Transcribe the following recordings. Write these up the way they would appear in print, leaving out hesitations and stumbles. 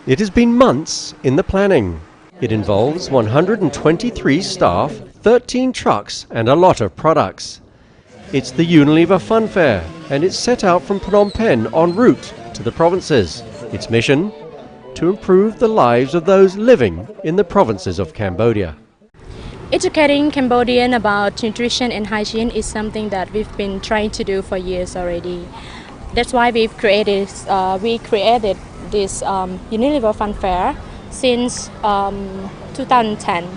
It has been months in the planning. It involves 123 staff, 13 trucks and a lot of products. It's the Unilever Fun Fair and it's set out from Phnom Penh en route to the provinces. Its mission? To improve the lives of those living in the provinces of Cambodia. Educating Cambodian about nutrition and hygiene is something that we've been trying to do for years already. That's why we created this Unilever Fun Fair since 2010.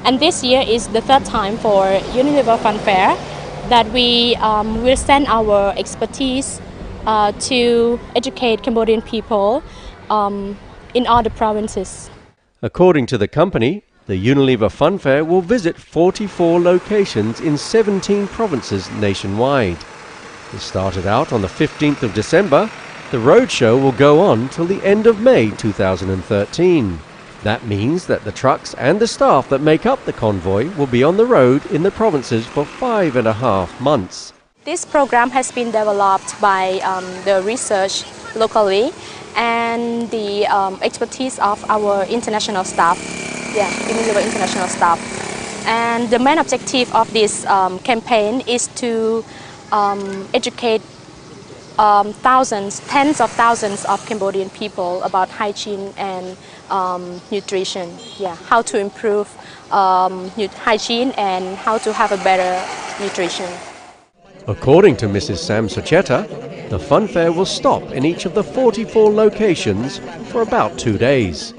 And this year is the third time for Unilever Fun Fair that we will send our expertise to educate Cambodian people in all the provinces. According to the company, the Unilever Fun Fair will visit 44 locations in 17 provinces nationwide. It started out on the 15th of December. The roadshow will go on till the end of May 2013. That means that the trucks and the staff that make up the convoy will be on the road in the provinces for 5.5 months. This program has been developed by the research locally and the expertise of our international staff, Unilever international staff. And the main objective of this campaign is to educate tens of thousands of Cambodian people about hygiene and nutrition. How to improve hygiene and how to have a better nutrition. According to Mrs. Sam Socheta, the fun fair will stop in each of the 44 locations for about 2 days.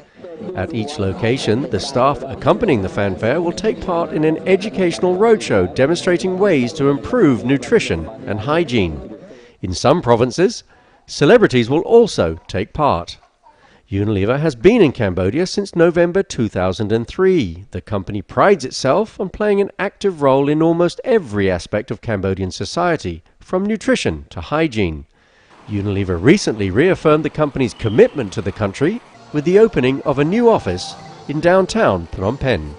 At each location, the staff accompanying the fanfare will take part in an educational roadshow demonstrating ways to improve nutrition and hygiene. In some provinces, celebrities will also take part. Unilever has been in Cambodia since November 2003. The company prides itself on playing an active role in almost every aspect of Cambodian society, from nutrition to hygiene. Unilever recently reaffirmed the company's commitment to the country with the opening of a new office in downtown Phnom Penh.